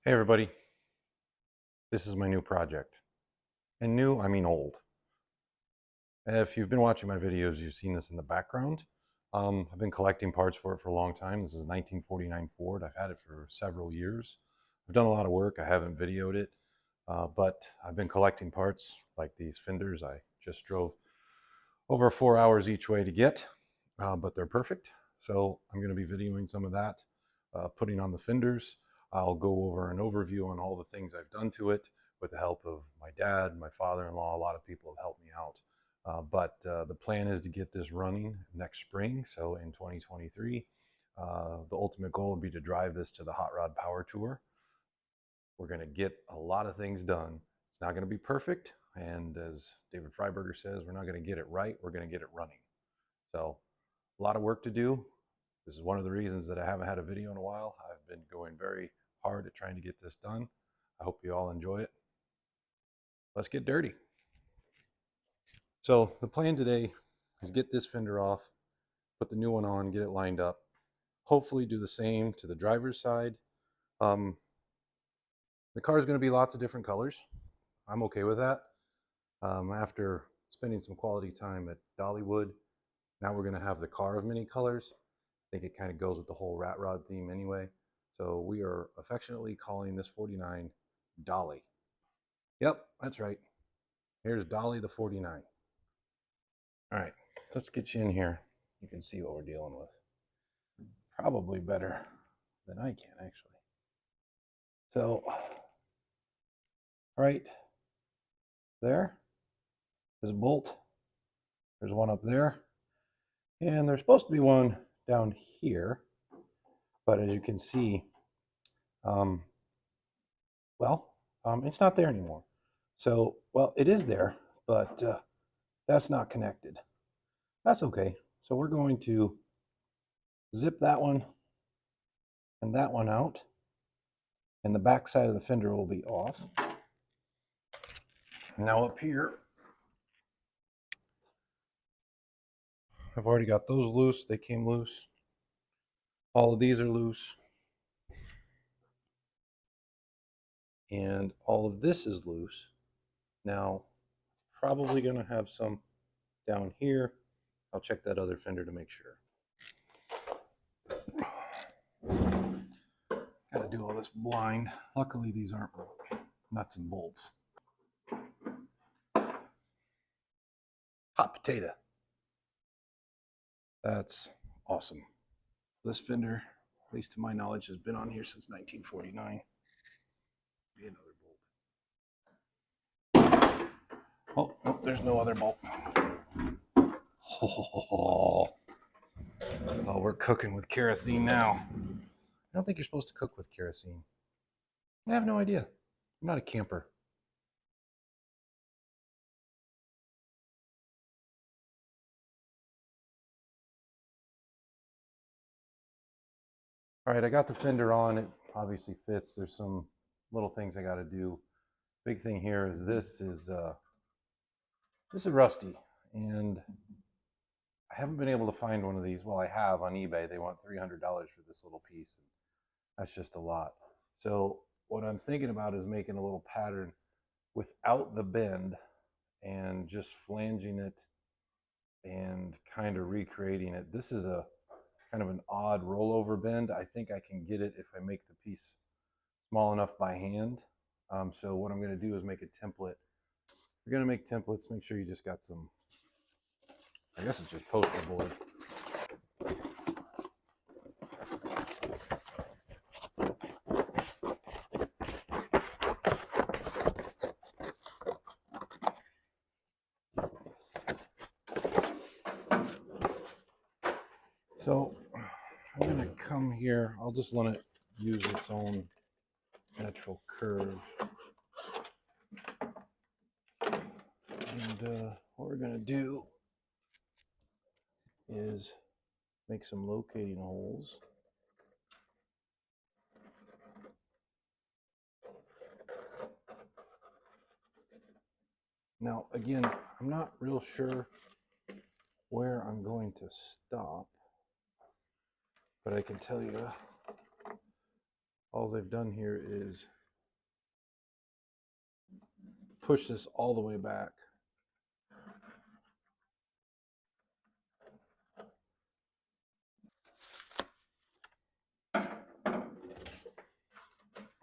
Hey everybody, this is my new project. And new, I mean old. If you've been watching my videos, you've seen this in the background. I've been collecting parts for it for a long time. This is a 1949 Ford. I've had it for several years. I've done a lot of work. I haven't videoed it, but I've been collecting parts like these fenders. I just drove over 4 hours each way to get, but they're perfect. So I'm going to be videoing some of that, putting on the fenders. I'll go over an overview on all the things I've done to it with the help of my dad, my father-in-law. A lot of people have helped me out. But the plan is to get this running next spring. So in 2023, the ultimate goal would be to drive this to the Hot Rod Power Tour. We're going to get a lot of things done. It's not going to be perfect. And as David Freiburger says, we're not going to get it right. We're going to get it running. So a lot of work to do. This is one of the reasons that I haven't had a video in a while. I've been going very hard at trying to get this done. I hope you all enjoy it. Let's get dirty. So the plan today is get this fender off, put the new one on, get it lined up. Hopefully do the same to the driver's side. The car is going to be lots of different colors. I'm okay with that. After spending some quality time at Dollywood, now we're going to have the car of many colors. I think it kind of goes with the whole rat rod theme anyway. So we are affectionately calling this 49 Dolly. Yep, that's right. Here's Dolly the 49. All right, let's get you in here. You can see what we're dealing with. Probably better than I can, actually. So, right there is a bolt. There's one up there. And there's supposed to be one down here. But as you can see, it's not there anymore. So, well, it is there, but that's not connected. That's okay. So we're going to zip that one and that one out. And the back side of the fender will be off. Now up here, I've already got those loose. They came loose. All of these are loose. And all of this is loose. Now, probably going to have some down here. I'll check that other fender to make sure. Got to do all this blind. Luckily, these aren't nuts and bolts. Hot potato. That's awesome. This fender, at least to my knowledge, has been on here since 1949. Be another bolt. Oh, no, there's no other bolt. Oh, we're cooking with kerosene now. I don't think you're supposed to cook with kerosene. I have no idea. I'm not a camper. All right, I got the fender on. It obviously fits. There's some little things I got to do. Big thing here is this is rusty, and I haven't been able to find one of these. Well, I have on eBay. They want $300 for this little piece. And that's just a lot. So what I'm thinking about is making a little pattern without the bend and just flanging it and kind of recreating it. This is a kind of an odd rollover bend. I think I can get it if I make the piece small enough by hand. So what I'm going to do is make a template. If you're going to make templates, make sure you just got some, I guess it's just poster board. So I'm going to come here. I'll just let it use its own natural curve. And what we're going to do is make some locating holes. Now, again, I'm not real sure where I'm going to stop, but I can tell you all I've done here is push this all the way back.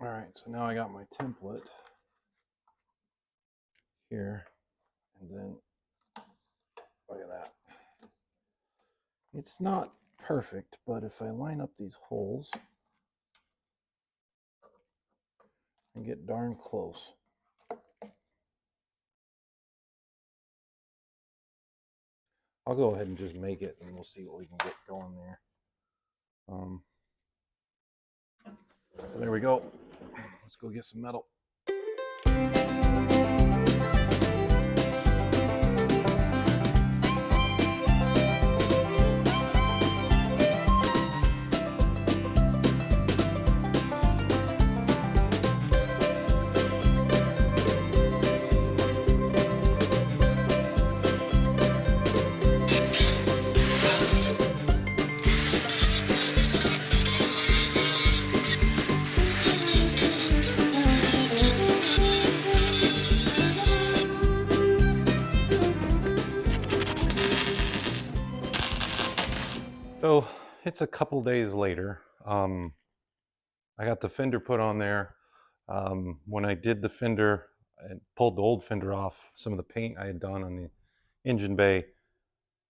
All right, so now I got my template here, and then look at that. It's not perfect, but if I line up these holes and get darn close. I'll go ahead and just make it, and we'll see what we can get going there. So there we go. Let's go get some metal. So it's a couple days later. I got the fender put on there. When I did the fender and pulled the old fender off, some of the paint I had done on the engine bay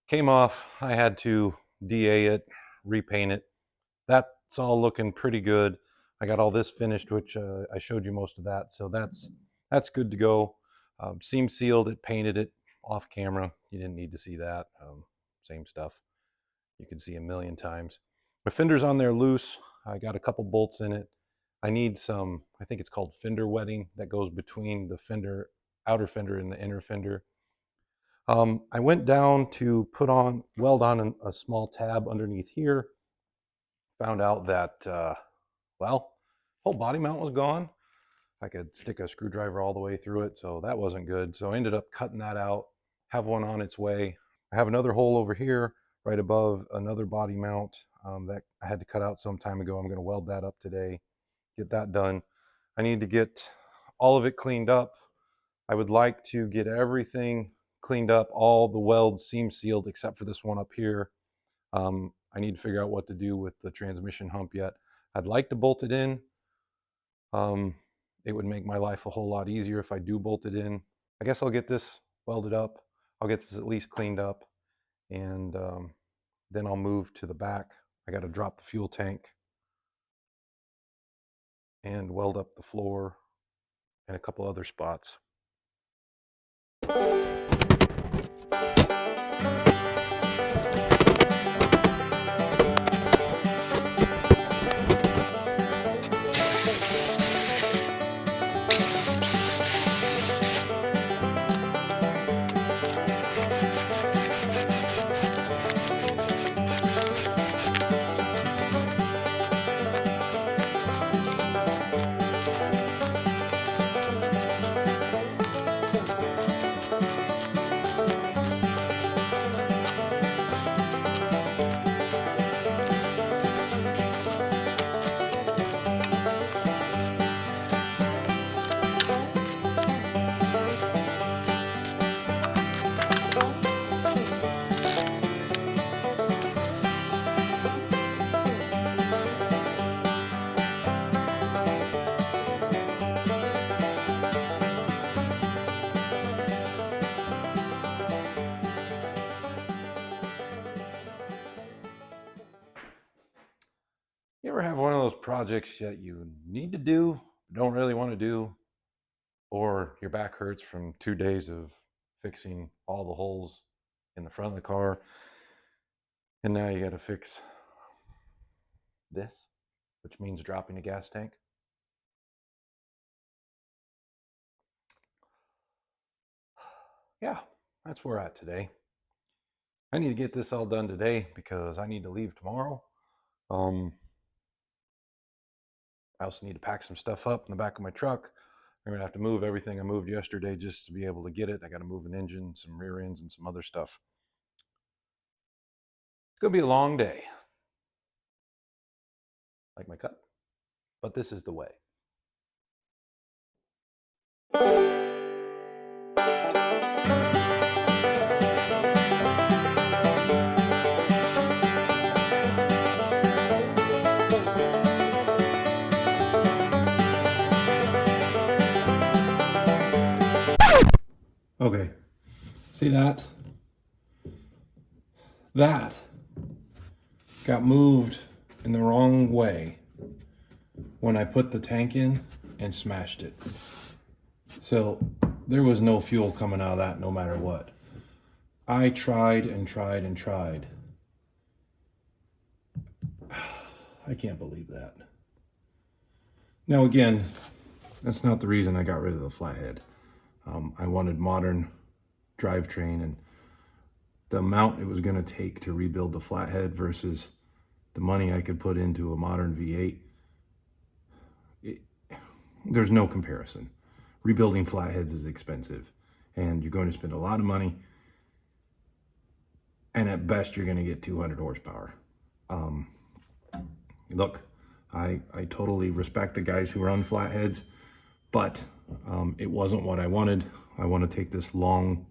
came off. I had to DA it, repaint it. That's all looking pretty good. I got all this finished, which I showed you most of that. So that's good to go. Seam sealed it, painted it off camera. You didn't need to see that. Same stuff you can see a million times. My fender's on there loose. I got a couple bolts in it. I need some, I think it's called fender wetting, that goes between the fender, outer fender and the inner fender. I went down to weld on a small tab underneath here. Found out that, well, whole body mount was gone. I could stick a screwdriver all the way through it, so that wasn't good. So I ended up cutting that out, have one on its way. I have another hole over here right above another body mount that I had to cut out some time ago. I'm going to weld that up today, get that done. I need to get all of it cleaned up. I would like to get everything cleaned up, all the welds seam sealed except for this one up here. I need to figure out what to do with the transmission hump yet. I'd like to bolt it in. It would make my life a whole lot easier if I do bolt it in. I guess I'll get this welded up. I'll get this at least cleaned up, and then I'll move to the back. I got to drop the fuel tank and weld up the floor and a couple other spots. You ever have one of those projects that you need to do, don't really want to do, or your back hurts from 2 days of fixing all the holes in the front of the car, and now you got to fix this, which means dropping a gas tank? Yeah, that's where we're at today. I need to get this all done today because I need to leave tomorrow. I also need to pack some stuff up in the back of my truck. I'm gonna have to move everything I moved yesterday just to be able to get it. I got to move an engine, some rear ends, and some other stuff. It's gonna be a long day, like my cut, but this is the way. Okay, see that? That got moved in the wrong way when I put the tank in and smashed it. So there was no fuel coming out of that no matter what. I tried and tried and tried. I can't believe that. Now again, that's not the reason I got rid of the flathead. I wanted modern drivetrain, and the amount it was going to take to rebuild the flathead versus the money I could put into a modern V8, there's no comparison. Rebuilding flatheads is expensive, and you're going to spend a lot of money, and at best you're going to get 200 horsepower. Look, I totally respect the guys who run flatheads, but it wasn't what I wanted. I want to take this long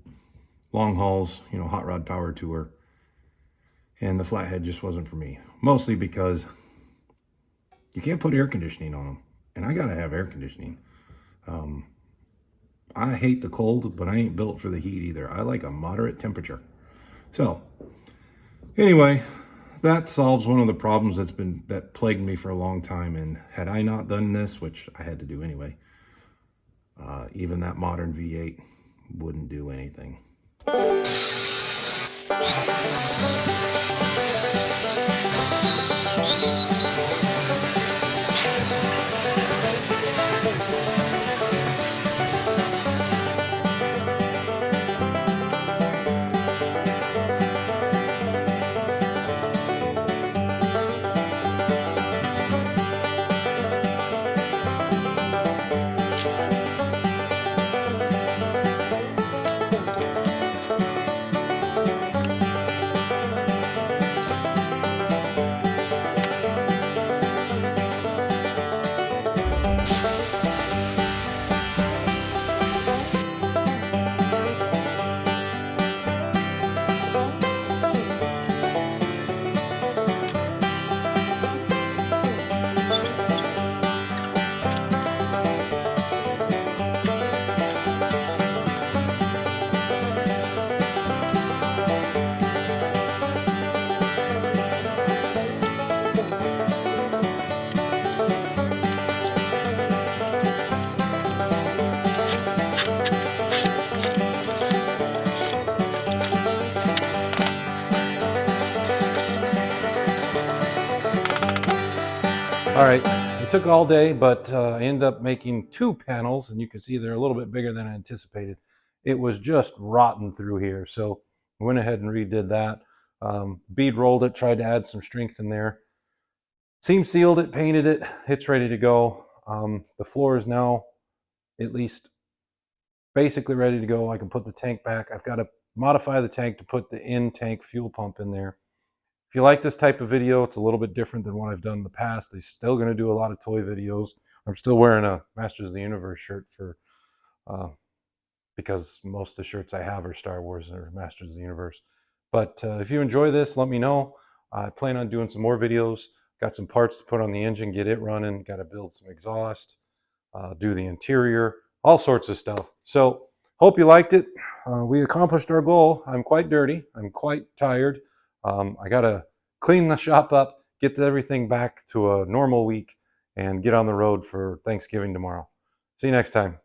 hauls, you know, hot rod power tour, and the flathead just wasn't for me. Mostly because you can't put air conditioning on them, and I gotta have air conditioning. I hate the cold, but I ain't built for the heat either. I like a moderate temperature. So anyway, that solves one of the problems that plagued me for a long time. And had I not done this, which I had to do anyway, even that modern V8 wouldn't do anything. All right, it took all day, but I ended up making 2 panels, and you can see they're a little bit bigger than I anticipated. It was just rotten through here, so I went ahead and redid that. Bead rolled it, tried to add some strength in there. Seam sealed it, painted it, it's ready to go. The floor is now at least basically ready to go. I can put the tank back. I've got to modify the tank to put the in-tank fuel pump in there. If you like this type of video, it's a little bit different than what I've done in the past. I'm still going to do a lot of toy videos. I'm still wearing a Masters of the Universe shirt because most of the shirts I have are Star Wars or Masters of the Universe. But if you enjoy this, let me know. I plan on doing some more videos. Got some parts to put on the engine, get it running. Got to build some exhaust, do the interior, all sorts of stuff. So hope you liked it. We accomplished our goal. I'm quite dirty. I'm quite tired. I got to clean the shop up, get everything back to a normal week, and get on the road for Thanksgiving tomorrow. See you next time.